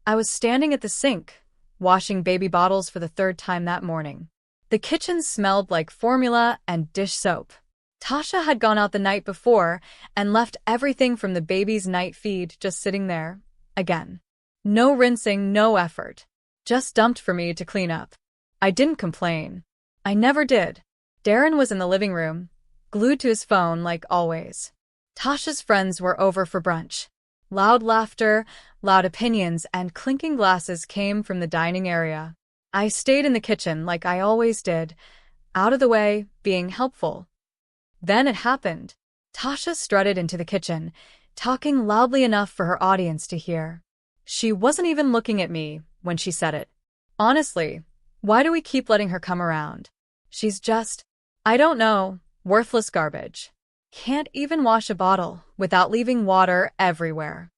I was standing at the sink, washing baby bottles for the third time that morning. The kitchen smelled like formula and dish soap. Tasha had gone out the night before and left everything from the baby's night feed just sitting there, again. No rinsing, no effort. Just dumped for me to clean up. I didn't complain. I never did. Darren was in the living room, glued to his phone like always. Tasha's friends were over for brunch. Loud laughter, loud opinions, and clinking glasses came from the dining area. I stayed in the kitchen like I always did, out of the way, being helpful. Then it happened. Tasha strutted into the kitchen, talking loudly enough for her audience to hear. She wasn't even looking at me when she said it. Honestly, why do we keep letting her come around? She's just, I don't know, worthless garbage. Can't even wash a bottle without leaving water everywhere.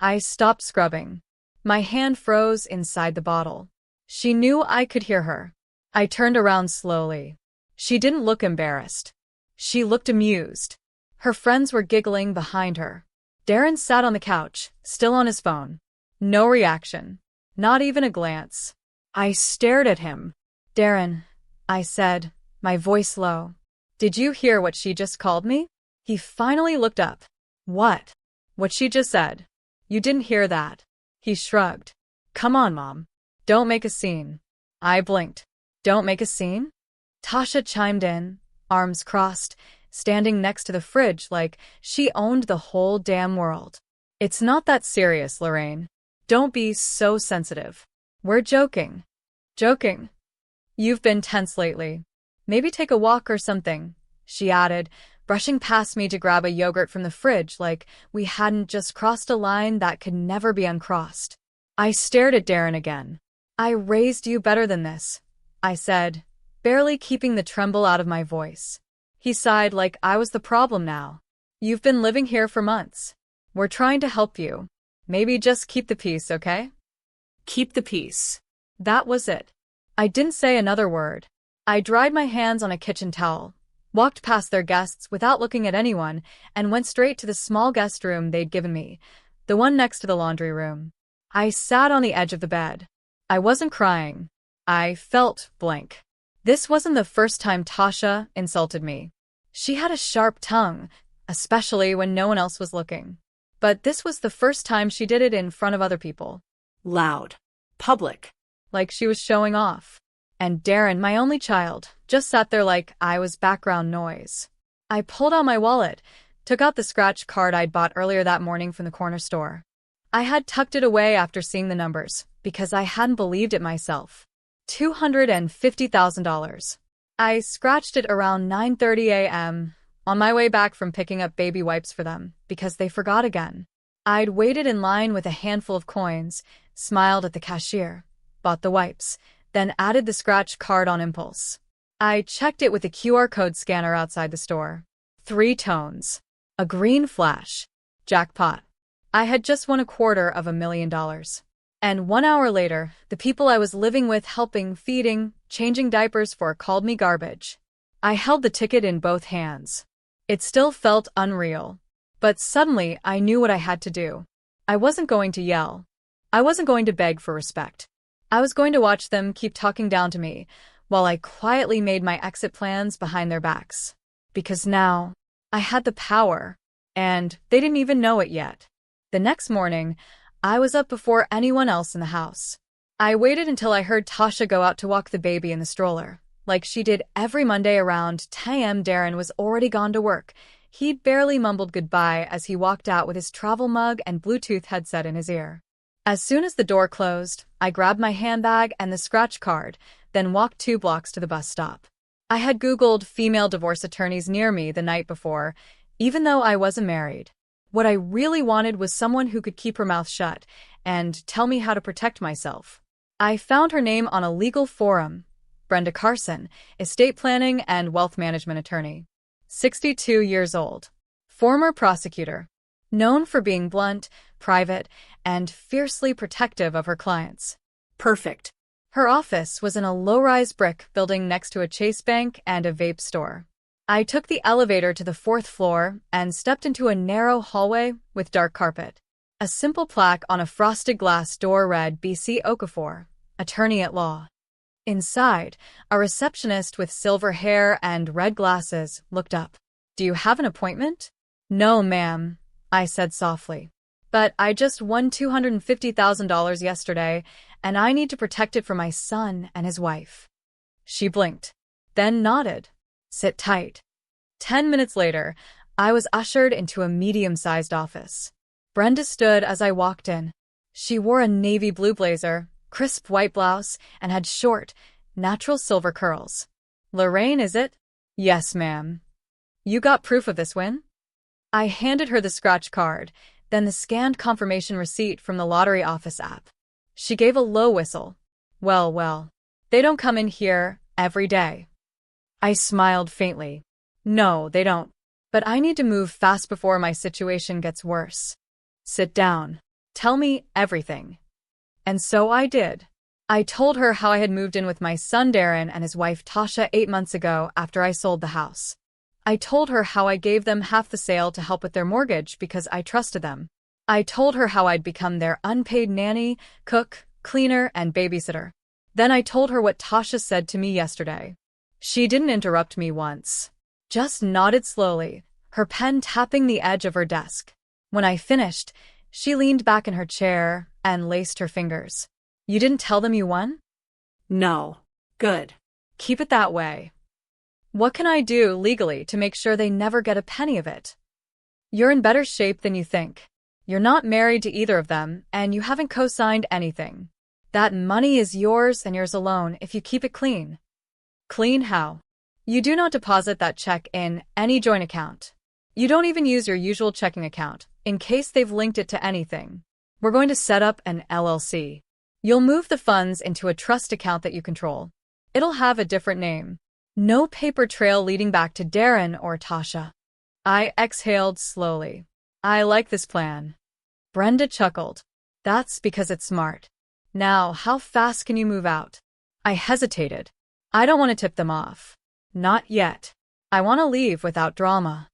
I stopped scrubbing. My hand froze inside the bottle. She knew I could hear her. I turned around slowly. She didn't look embarrassed. She looked amused. Her friends were giggling behind her. Darren sat on the couch, still on his phone. No reaction. Not even a glance. I stared at him. Darren, I said, my voice low. Did you hear what she just called me? He finally looked up. What? What she just said. You didn't hear that. He shrugged. Come on, Mom. Don't make a scene. I blinked. Don't make a scene? Tasha chimed in, arms crossed, standing next to the fridge like she owned the whole damn world. It's not that serious, Lorraine. Don't be so sensitive. We're joking. Joking. You've been tense lately. Maybe take a walk or something, she added, brushing past me to grab a yogurt from the fridge like we hadn't just crossed a line that could never be uncrossed. I stared at Darren again. I raised you better than this, I said, barely keeping the tremble out of my voice. He sighed like I was the problem now. You've been living here for months. We're trying to help you. Maybe just keep the peace, okay? Keep the peace. That was it. I didn't say another word. I dried my hands on a kitchen towel, walked past their guests without looking at anyone, and went straight to the small guest room they'd given me, the one next to the laundry room. I sat on the edge of the bed. I wasn't crying. I felt blank. This wasn't the first time Tasha insulted me. She had a sharp tongue, especially when no one else was looking. But this was the first time she did it in front of other people. Loud. Public. Like she was showing off. And Darren, my only child, just sat there like I was background noise. I pulled out my wallet, took out the scratch card I'd bought earlier that morning from the corner store. I had tucked it away after seeing the numbers, because I hadn't believed it myself. $250,000. I scratched it around 9:30 a.m., on my way back from picking up baby wipes for them, because they forgot again. I'd waited in line with a handful of coins, smiled at the cashier, bought the wipes, then added the scratch card on impulse. I checked it with a QR code scanner outside the store. 3 tones. A green flash. Jackpot. I had just won $250,000. And 1 hour later, the people I was living with, helping, feeding, changing diapers for, called me garbage. I held the ticket in both hands. It still felt unreal. But suddenly, I knew what I had to do. I wasn't going to yell. I wasn't going to beg for respect. I was going to watch them keep talking down to me, while I quietly made my exit plans behind their backs. Because now, I had the power, and they didn't even know it yet. The next morning, I was up before anyone else in the house. I waited until I heard Tasha go out to walk the baby in the stroller. Like she did every Monday around 10 a.m. Darren was already gone to work. He'd barely mumbled goodbye as he walked out with his travel mug and Bluetooth headset in his ear. As soon as the door closed, I grabbed my handbag and the scratch card, then walked 2 blocks to the bus stop. I had Googled female divorce attorneys near me the night before, even though I wasn't married. What I really wanted was someone who could keep her mouth shut and tell me how to protect myself. I found her name on a legal forum, Brenda Carson, estate planning and wealth management attorney. 62 years old. Former prosecutor. Known for being blunt, private, and fiercely protective of her clients. Perfect. Her office was in a low-rise brick building next to a Chase Bank and a vape store. I took the elevator to the 4th floor and stepped into a narrow hallway with dark carpet. A simple plaque on a frosted glass door read BC Okafor, attorney at law. Inside, a receptionist with silver hair and red glasses looked up. "Do you have an appointment?" "No, ma'am," I said softly. "But I just won $250,000 yesterday, and I need to protect it for my son and his wife." She blinked, then nodded. "Sit tight." 10 minutes later, I was ushered into a medium-sized office. Brenda stood as I walked in. She wore a navy blue blazer, crisp white blouse, and had short, natural silver curls. "Lorraine, is it?" "Yes, ma'am." "You got proof of this win?" I handed her the scratch card, then the scanned confirmation receipt from the lottery office app. She gave a low whistle. Well, they don't come in here every day." I smiled faintly. "No, they don't. But I need to move fast before my situation gets worse." "Sit down. Tell me everything." And so I did. I told her how I had moved in with my son Darren and his wife Tasha 8 months ago after I sold the house. I told her how I gave them half the sale to help with their mortgage because I trusted them. I told her how I'd become their unpaid nanny, cook, cleaner, and babysitter. Then I told her what Tasha said to me yesterday. She didn't interrupt me once. Just nodded slowly, her pen tapping the edge of her desk. When I finished, she leaned back in her chair and laced her fingers. "You didn't tell them you won?" "No." "Good. Keep it that way. What can I do legally to make sure they never get a penny of it?" "You're in better shape than you think. You're not married to either of them, and you haven't co-signed anything. That money is yours and yours alone if you keep it clean." "Clean how?" "You do not deposit that check in any joint account. You don't even use your usual checking account, in case they've linked it to anything. We're going to set up an LLC. You'll move the funds into a trust account that you control. It'll have a different name. No paper trail leading back to Darren or Tasha." I exhaled slowly. "I like this plan." Brenda chuckled. "That's because it's smart. Now, how fast can you move out?" I hesitated. "I don't want to tip them off. Not yet. I want to leave without drama."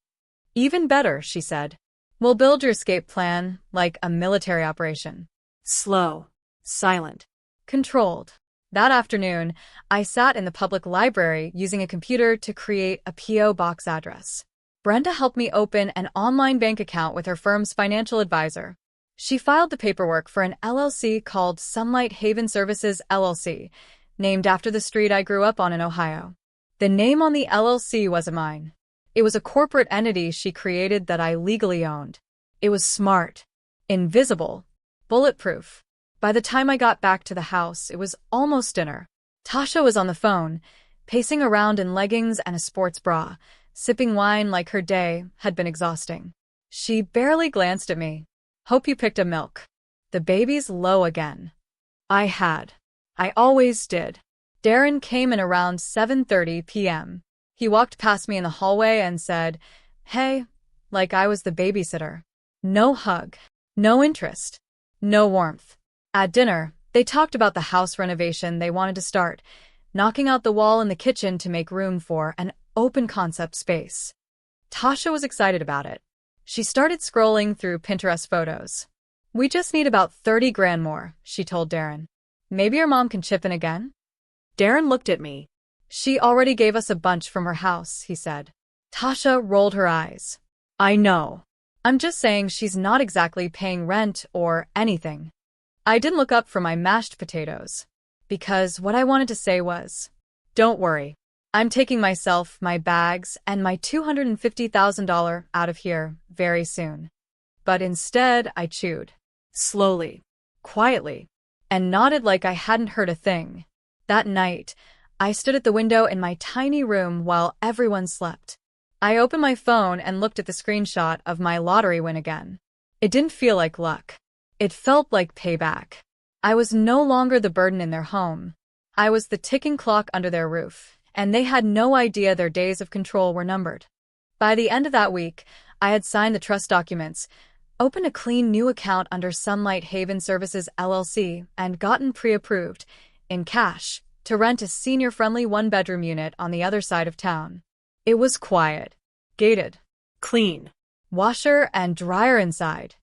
"Even better," she said. "We'll build your escape plan like a military operation. Slow, silent, controlled." That afternoon, I sat in the public library using a computer to create a P.O. box address. Brenda helped me open an online bank account with her firm's financial advisor. She filed the paperwork for an LLC called Sunlight Haven Services LLC, named after the street I grew up on in Ohio. The name on the LLC wasn't mine. It was a corporate entity she created that I legally owned. It was smart, invisible, bulletproof. By the time I got back to the house, it was almost dinner. Tasha was on the phone, pacing around in leggings and a sports bra, sipping wine like her day had been exhausting. She barely glanced at me. "Hope you picked up milk. The baby's low again." I had. I always did. Darren came in around 7:30 p.m. He walked past me in the hallway and said, "Hey," like I was the babysitter. No hug, no interest, no warmth. At dinner, they talked about the house renovation they wanted to start, knocking out the wall in the kitchen to make room for an open-concept space. Tasha was excited about it. She started scrolling through Pinterest photos. "We just need about 30 grand more," she told Darren. "Maybe your mom can chip in again?" Darren looked at me. "She already gave us a bunch from her house," he said. Tasha rolled her eyes. "I know. I'm just saying she's not exactly paying rent or anything." I didn't look up from my mashed potatoes, because what I wanted to say was, "Don't worry. I'm taking myself, my bags, and my $250,000 out of here very soon." But instead, I chewed. Slowly, quietly, and nodded like I hadn't heard a thing. That night, I stood at the window in my tiny room while everyone slept. I opened my phone and looked at the screenshot of my lottery win again. It didn't feel like luck. It felt like payback. I was no longer the burden in their home. I was the ticking clock under their roof, and they had no idea their days of control were numbered. By the end of that week, I had signed the trust documents, opened a clean new account under Sunlight Haven Services LLC, and gotten pre-approved, in cash, to rent a senior-friendly one-bedroom unit on the other side of town. It was quiet, gated, clean, washer and dryer inside.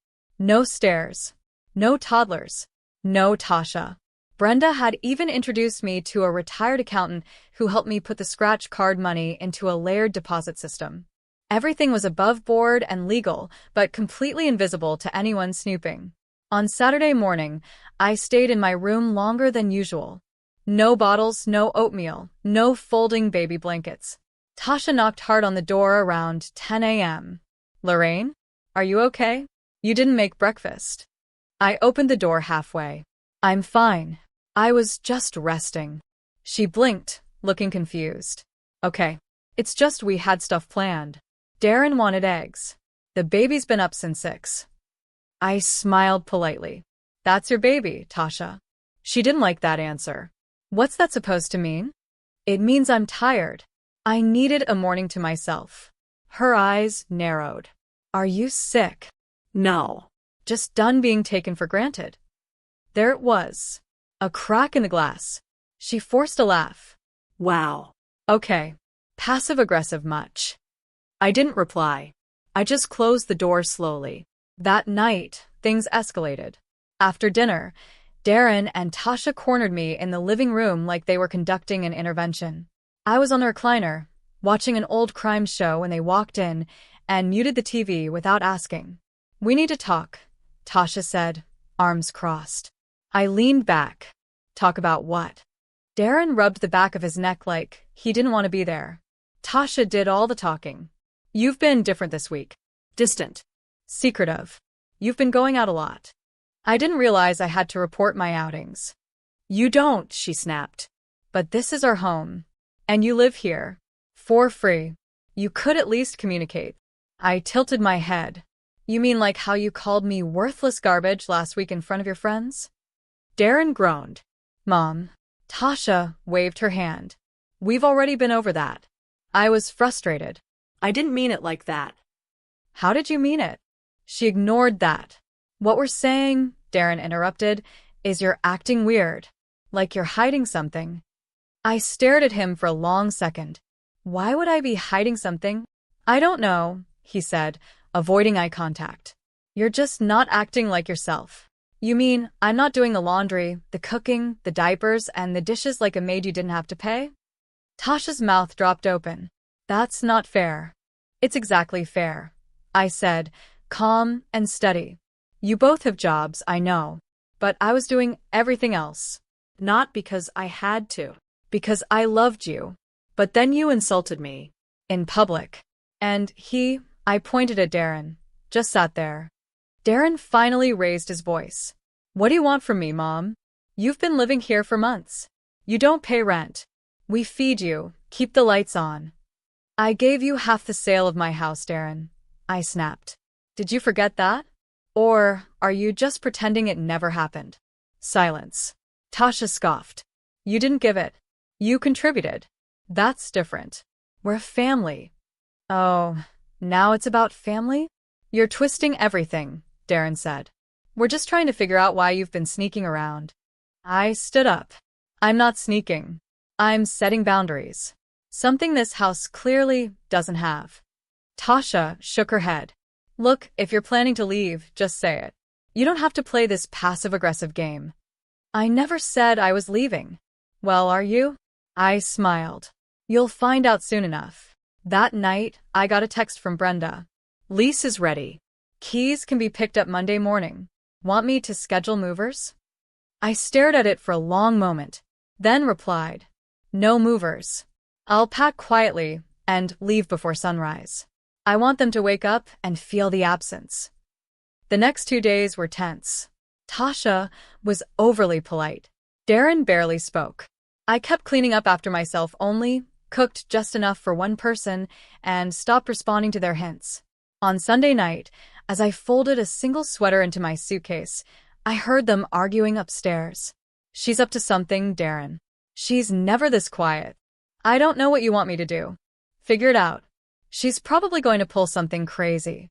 No stairs. No toddlers. No Tasha. Brenda had even introduced me to a retired accountant who helped me put the scratch card money into a layered deposit system. Everything was above board and legal, but completely invisible to anyone snooping. On Saturday morning, I stayed in my room longer than usual. No bottles, no oatmeal, no folding baby blankets. Tasha knocked hard on the door around 10 a.m. Lorraine? Are you okay? You didn't make breakfast. I opened the door halfway. I'm fine. I was just resting. She blinked, looking confused. Okay. It's just we had stuff planned. Darren wanted eggs. The baby's been up since 6. I smiled politely. That's your baby, Tasha. She didn't like that answer. What's that supposed to mean? It means I'm tired. I needed a morning to myself. Her eyes narrowed. Are you sick? No. Just done being taken for granted. There it was. A crack in the glass. She forced a laugh. Wow. Okay. Passive-aggressive much. I didn't reply. I just closed the door slowly. That night, things escalated. After dinner, Darren and Tasha cornered me in the living room like they were conducting an intervention. I was on the recliner, watching an old crime show when they walked in and muted the TV without asking. We need to talk, Tasha said, arms crossed. I leaned back. Talk about what? Darren rubbed the back of his neck like he didn't want to be there. Tasha did all the talking. You've been different this week. Distant. Secretive. You've been going out a lot. I didn't realize I had to report my outings. You don't, she snapped. But this is our home. And you live here. For free. You could at least communicate. I tilted my head. You mean like how you called me worthless garbage last week in front of your friends? Darren groaned. Mom. Tasha waved her hand. We've already been over that. I was frustrated. I didn't mean it like that. How did you mean it? She ignored that. What we're saying, Darren interrupted, is you're acting weird. Like you're hiding something. I stared at him for a long second. Why would I be hiding something? I don't know, he said, avoiding eye contact. You're just not acting like yourself. You mean I'm not doing the laundry, the cooking, the diapers, and the dishes like a maid you didn't have to pay? Tasha's mouth dropped open. That's not fair. It's exactly fair, I said, calm and steady. You both have jobs, I know. But I was doing everything else. Not because I had to. Because I loved you. But then you insulted me. In public. And I pointed at Darren, just sat there. Darren finally raised his voice. What do you want from me, Mom? You've been living here for months. You don't pay rent. We feed you, keep the lights on. I gave you half the sale of my house, Darren. I snapped. Did you forget that? Or are you just pretending it never happened? Silence. Tasha scoffed. You didn't give it. You contributed. That's different. We're a family. Oh, now it's about family? You're twisting everything, Darren said. We're just trying to figure out why you've been sneaking around. I stood up. I'm not sneaking. I'm setting boundaries. Something this house clearly doesn't have. Tasha shook her head. Look, if you're planning to leave, just say it. You don't have to play this passive-aggressive game. I never said I was leaving. Well, are you? I smiled. You'll find out soon enough. That night, I got a text from Brenda. Lease is ready. Keys can be picked up Monday morning. Want me to schedule movers? I stared at it for a long moment, then replied, No movers. I'll pack quietly and leave before sunrise. I want them to wake up and feel the absence. The next 2 days were tense. Tasha was overly polite. Darren barely spoke. I kept cleaning up after myself only, cooked just enough for one person, and stopped responding to their hints. On Sunday night, as I folded a single sweater into my suitcase, I heard them arguing upstairs. She's up to something, Darren. She's never this quiet. I don't know what you want me to do. Figure it out. She's probably going to pull something crazy.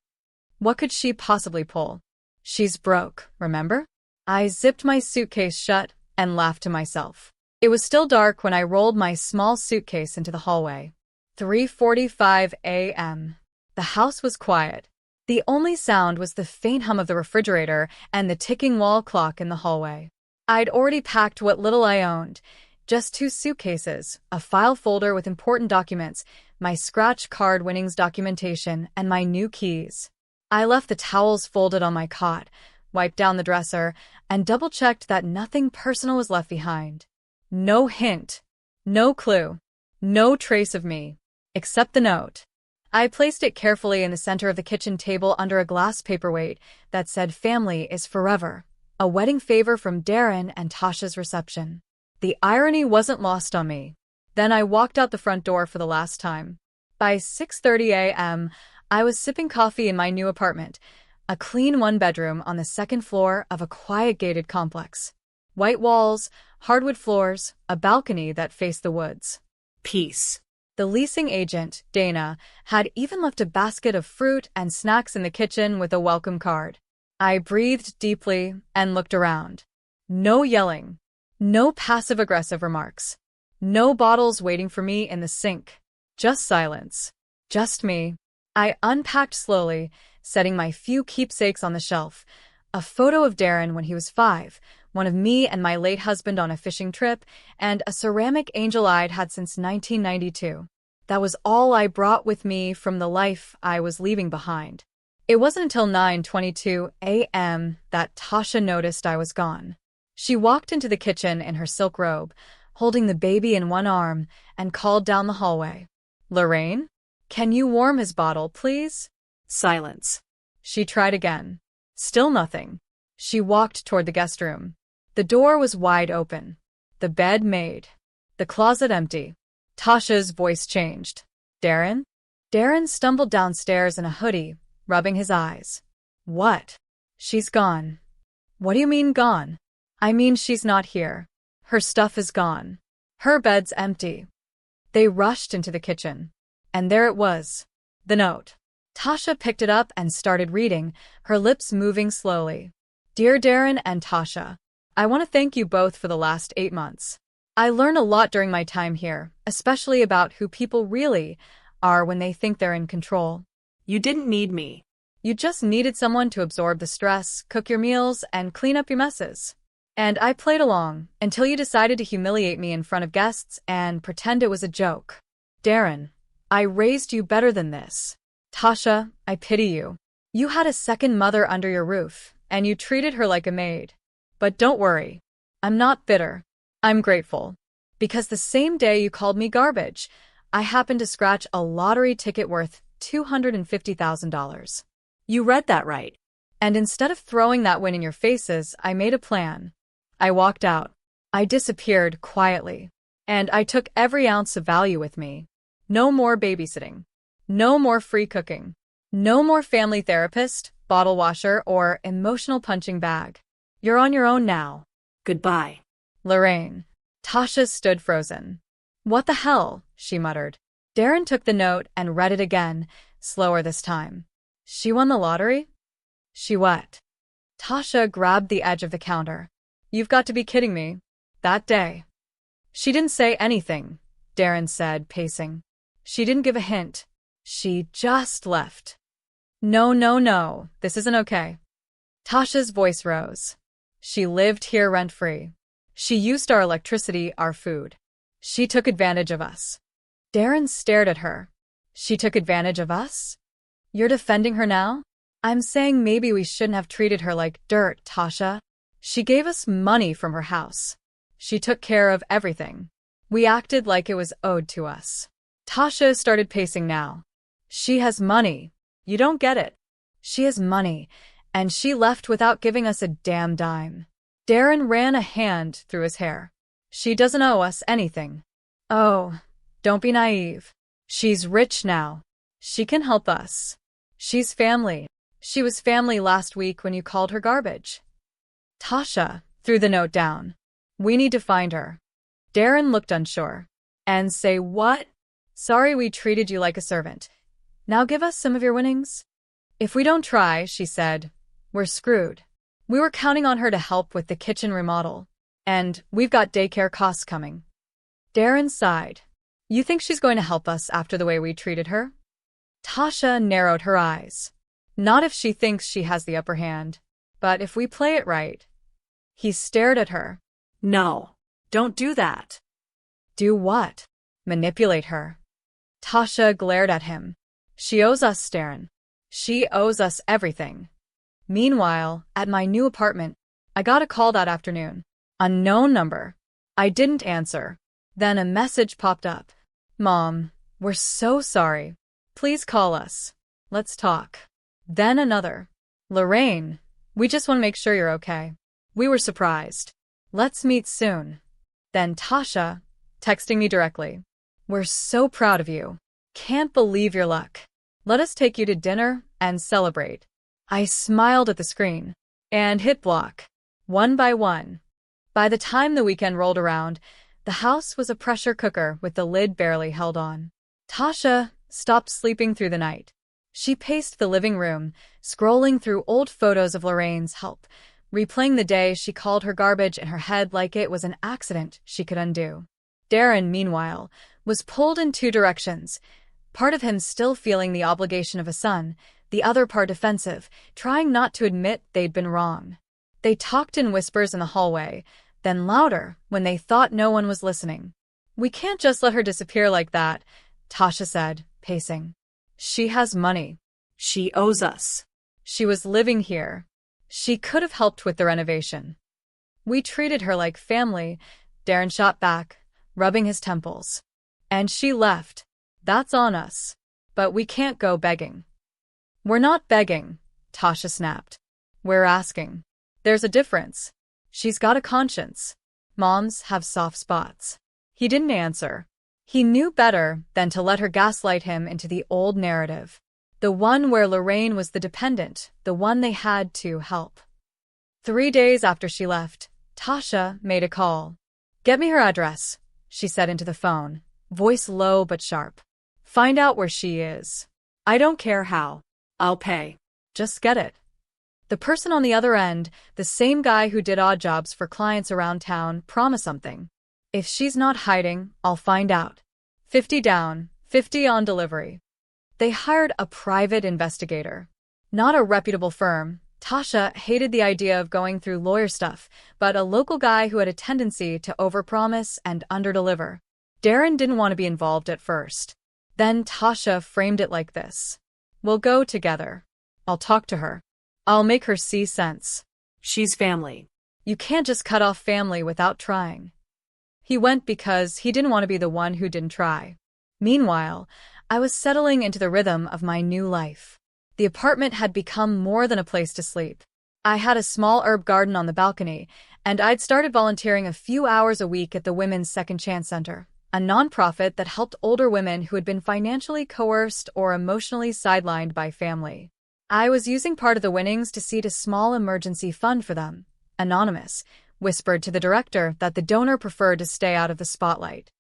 What could she possibly pull? She's broke, remember? I zipped my suitcase shut and laughed to myself. It was still dark when I rolled my small suitcase into the hallway. 3:45 a.m. The house was quiet. The only sound was the faint hum of the refrigerator and the ticking wall clock in the hallway. I'd already packed what little I owned. Just 2 suitcases, a file folder with important documents, my scratch card winnings documentation, and my new keys. I left the towels folded on my cot, wiped down the dresser, and double-checked that nothing personal was left behind. No hint, no clue, no trace of me, except the note. I placed it carefully in the center of the kitchen table under a glass paperweight that said "Family is forever," a wedding favor from Darren and Tasha's reception. The irony wasn't lost on me. Then I walked out the front door for the last time. By 6:30 a.m., I was sipping coffee in my new apartment, a clean one-bedroom on the second floor of a quiet gated complex. White walls, hardwood floors, a balcony that faced the woods. Peace. The leasing agent, Dana, had even left a basket of fruit and snacks in the kitchen with a welcome card. I breathed deeply and looked around. No yelling. No passive-aggressive remarks. No bottles waiting for me in the sink. Just silence. Just me. I unpacked slowly, setting my few keepsakes on the shelf. A photo of Darren when he was 5, one of me and my late husband on a fishing trip, and a ceramic angel I'd had since 1992. That was all I brought with me from the life I was leaving behind. It wasn't until 9:22 a.m. that Tasha noticed I was gone. She walked into the kitchen in her silk robe, holding the baby in one arm, and called down the hallway. "Lorraine? Can you warm his bottle, please?" Silence. She tried again. Still nothing. She walked toward the guest room. The door was wide open. The bed made. The closet empty. Tasha's voice changed. "Darren?" Darren stumbled downstairs in a hoodie, rubbing his eyes. "What?" "She's gone." "What do you mean gone?" "I mean she's not here. Her stuff is gone. Her bed's empty." They rushed into the kitchen. And there it was. The note. Tasha picked it up and started reading, her lips moving slowly. "Dear Darren and Tasha, I want to thank you both for the last 8 months. I learned a lot during my time here, especially about who people really are when they think they're in control. You didn't need me. You just needed someone to absorb the stress, cook your meals, and clean up your messes. And I played along until you decided to humiliate me in front of guests and pretend it was a joke. Darren, I raised you better than this. Tasha, I pity you. You had a second mother under your roof, and you treated her like a maid. But don't worry. I'm not bitter. I'm grateful. Because the same day you called me garbage, I happened to scratch a lottery ticket worth $250,000. You read that right. And instead of throwing that win in your faces, I made a plan. I walked out. I disappeared quietly. And I took every ounce of value with me. No more babysitting. No more free cooking. No more family therapist, bottle washer, or emotional punching bag. You're on your own now. Goodbye. Lorraine. Tasha stood frozen. What the hell? She muttered. Darren took the note and read it again, slower this time. She won the lottery? She what? Tasha grabbed the edge of the counter. You've got to be kidding me. That day. She didn't say anything, Darren said, pacing. She didn't give a hint. She just left. No, this isn't okay. Tasha's voice rose. She lived here rent-free. She used our electricity, our food. She took advantage of us. Darren stared at her. She took advantage of us? You're defending her now? I'm saying maybe we shouldn't have treated her like dirt, Tasha. She gave us money from her house. She took care of everything. We acted like it was owed to us. Tasha started pacing now. She has money. You don't get it. She has money, and she left without giving us a damn dime. Darren ran a hand through his hair. She doesn't owe us anything. Oh, don't be naive. She's rich now. She can help us. She's family. She was family last week when you called her garbage. Tasha threw the note down. We need to find her. Darren looked unsure. And say what? Sorry we treated you like a servant. Now give us some of your winnings. If we don't try, she said, we're screwed. We were counting on her to help with the kitchen remodel. And we've got daycare costs coming. Darren sighed. You think she's going to help us after the way we treated her? Tasha narrowed her eyes. Not if she thinks she has the upper hand, but if we play it right. He stared at her. No. Don't do that. Do what? Manipulate her. Tasha glared at him. She owes us, Darren. She owes us everything. Meanwhile, at my new apartment, I got a call that afternoon. Unknown number. I didn't answer. Then a message popped up. Mom, we're so sorry. Please call us. Let's talk. Then another. Lorraine, we just want to make sure you're okay. We were surprised. Let's meet soon. Then Tasha, texting me directly. We're so proud of you. Can't believe your luck. Let us take you to dinner and celebrate. I smiled at the screen and hit block. One by one. By the time the weekend rolled around, the house was a pressure cooker with the lid barely held on. Tasha stopped sleeping through the night. She paced the living room, scrolling through old photos of Lorraine's help, replaying the day she called her garbage in her head like it was an accident she could undo. Darren, meanwhile, was pulled in two directions, part of him still feeling the obligation of a son, the other part defensive, trying not to admit they'd been wrong. They talked in whispers in the hallway, then louder when they thought no one was listening. We can't just let her disappear like that, Tasha said, pacing. She has money. She owes us. She was living here. She could have helped with the renovation. We treated her like family, Darren shot back, rubbing his temples. And she left. That's on us. But we can't go begging. We're not begging, Tasha snapped. We're asking. There's a difference. She's got a conscience. Moms have soft spots. He didn't answer. He knew better than to let her gaslight him into the old narrative. The one where Lorraine was the dependent, the one they had to help. 3 days after she left, Tasha made a call. Get me her address, she said into the phone, voice low but sharp. Find out where she is. I don't care how. I'll pay. Just get it. The person on the other end, the same guy who did odd jobs for clients around town, promised something. If she's not hiding, I'll find out. 50 down, 50 on delivery. They hired a private investigator. Not a reputable firm. Tasha hated the idea of going through lawyer stuff, but a local guy who had a tendency to overpromise and underdeliver. Darren didn't want to be involved at first. Then Tasha framed it like this. We'll go together. I'll talk to her. I'll make her see sense. She's family. You can't just cut off family without trying. He went because he didn't want to be the one who didn't try. Meanwhile, I was settling into the rhythm of my new life. The apartment had become more than a place to sleep. I had a small herb garden on the balcony, and I'd started volunteering a few hours a week at the Women's Second Chance Center, a nonprofit that helped older women who had been financially coerced or emotionally sidelined by family. I was using part of the winnings to seed a small emergency fund for them. Anonymous whispered to the director that the donor preferred to stay out of the spotlight.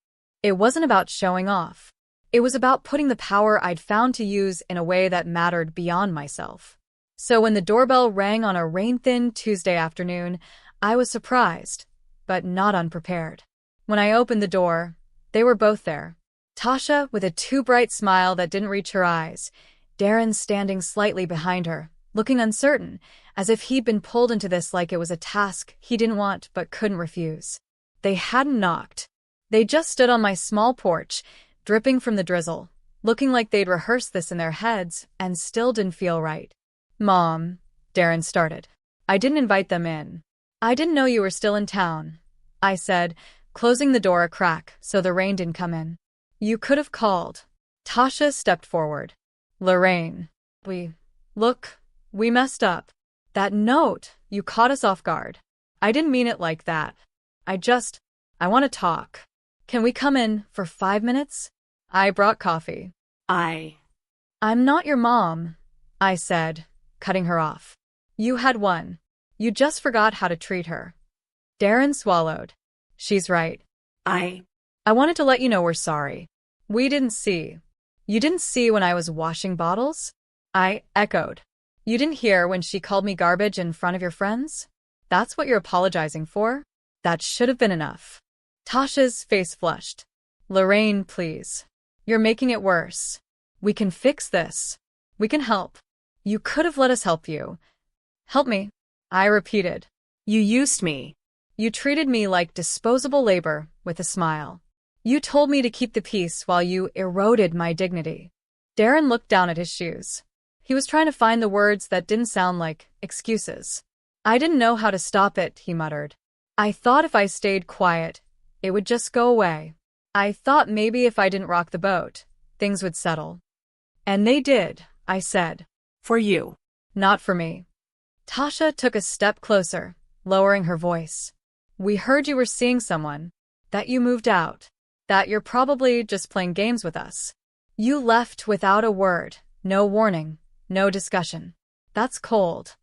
It wasn't about showing off. It was about putting the power I'd found to use in a way that mattered beyond myself. So when the doorbell rang on a rain-thin Tuesday afternoon, I was surprised, but not unprepared. When I opened the door, they were both there. Tasha with a too bright smile that didn't reach her eyes, Darren standing slightly behind her, looking uncertain, as if he'd been pulled into this like it was a task he didn't want but couldn't refuse. They hadn't knocked. They just stood on my small porch, dripping from the drizzle, looking like they'd rehearsed this in their heads and still didn't feel right. Mom, Darren started. I didn't invite them in. I didn't know you were still in town, I said, closing the door a crack so the rain didn't come in. You could have called. Tasha stepped forward. Lorraine, we messed up. That note, you caught us off guard. I didn't mean it like that. I want to talk. Can we come in for 5 minutes? I brought coffee. I'm not your mom, I said, cutting her off. You had one. You just forgot how to treat her. Darren swallowed. She's right. I wanted to let you know we're sorry. We didn't see. You didn't see when I was washing bottles? I echoed. You didn't hear when she called me garbage in front of your friends? That's what you're apologizing for? That should have been enough. Tasha's face flushed. Lorraine, please. You're making it worse. We can fix this. We can help. You could have let us help you. Help me, I repeated. You used me. You treated me like disposable labor, with a smile. You told me to keep the peace while you eroded my dignity. Darren looked down at his shoes. He was trying to find the words that didn't sound like excuses. I didn't know how to stop it, he muttered. I thought if I stayed quiet, it would just go away. I thought maybe if I didn't rock the boat, things would settle. And they did, I said. For you. Not for me. Tasha took a step closer, lowering her voice. We heard you were seeing someone, that you moved out, that you're probably just playing games with us. You left without a word, no warning, no discussion. That's cold.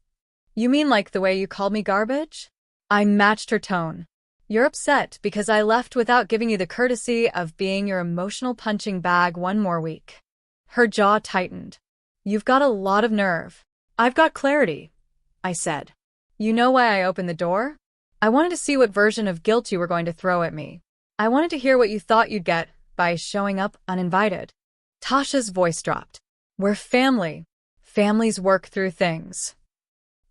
You mean like the way you called me garbage? I matched her tone. You're upset because I left without giving you the courtesy of being your emotional punching bag one more week. Her jaw tightened. You've got a lot of nerve. I've got clarity, I said. You know why I opened the door? I wanted to see what version of guilt you were going to throw at me. I wanted to hear what you thought you'd get by showing up uninvited. Tasha's voice dropped. We're family. Families work through things.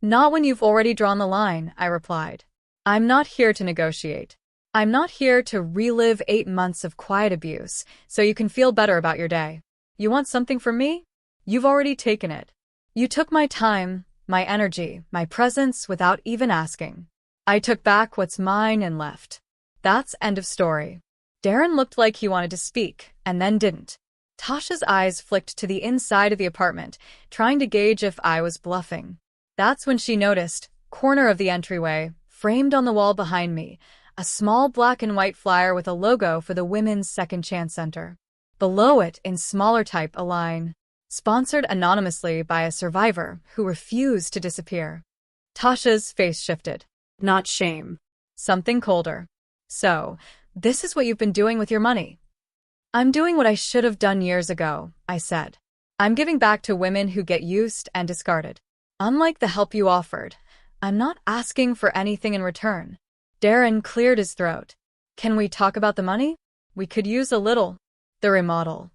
Not when you've already drawn the line, I replied. I'm not here to negotiate. I'm not here to relive 8 months of quiet abuse so you can feel better about your day. You want something from me? You've already taken it. You took my time, my energy, my presence without even asking. I took back what's mine and left. That's end of story. Darren looked like he wanted to speak, and then didn't. Tasha's eyes flicked to the inside of the apartment, trying to gauge if I was bluffing. That's when she noticed, corner of the entryway, framed on the wall behind me, a small black and white flyer with a logo for the Women's Second Chance Center. Below it, in smaller type, a line, sponsored anonymously by a survivor who refused to disappear. Tasha's face shifted. Not shame. Something colder. So, this is what you've been doing with your money. I'm doing what I should have done years ago, I said. I'm giving back to women who get used and discarded. Unlike the help you offered, I'm not asking for anything in return. Darren cleared his throat. Can we talk about the money? We could use a little. The remodel.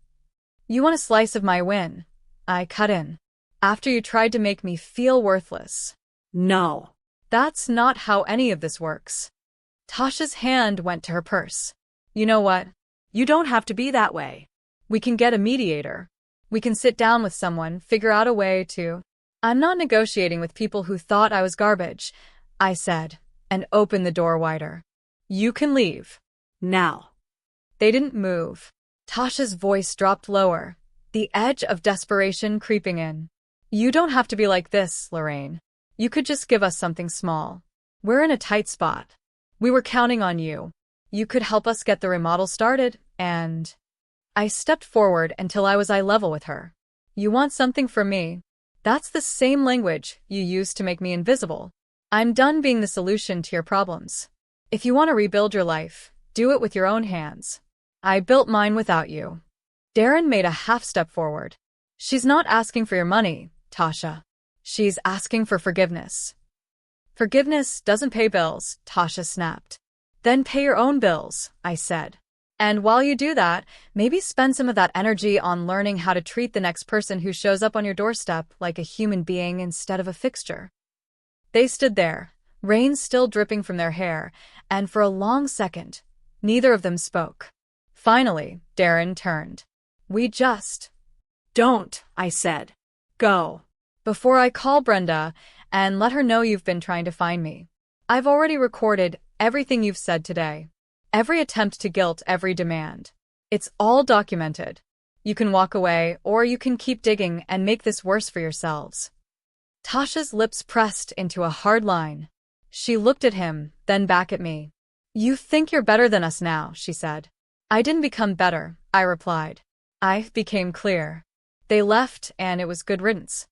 You want a slice of my win? I cut in. After you tried to make me feel worthless. No. That's not how any of this works. Tasha's hand went to her purse. You know what? You don't have to be that way. We can get a mediator. We can sit down with someone, figure out a way to... I'm not negotiating with people who thought I was garbage, I said, and opened the door wider. You can leave. Now. They didn't move. Tasha's voice dropped lower, the edge of desperation creeping in. You don't have to be like this, Lorraine. You could just give us something small. We're in a tight spot. We were counting on you. You could help us get the remodel started, and... I stepped forward until I was eye level with her. You want something from me? That's the same language you used to make me invisible. I'm done being the solution to your problems. If you want to rebuild your life, do it with your own hands. I built mine without you. Darren made a half step forward. She's not asking for your money, Tasha. She's asking for forgiveness. Forgiveness doesn't pay bills, Tasha snapped. Then pay your own bills, I said. And while you do that, maybe spend some of that energy on learning how to treat the next person who shows up on your doorstep like a human being instead of a fixture. They stood there, rain still dripping from their hair, and for a long second, neither of them spoke. Finally, Darren turned. Don't, I said. Go. Before I call Brenda and let her know you've been trying to find me. I've already recorded everything you've said today. Every attempt to guilt, every demand. It's all documented. You can walk away, or you can keep digging and make this worse for yourselves. Tasha's lips pressed into a hard line. She looked at him, then back at me. You think you're better than us now, she said. I didn't become better, I replied. I became clear. They left, and it was good riddance.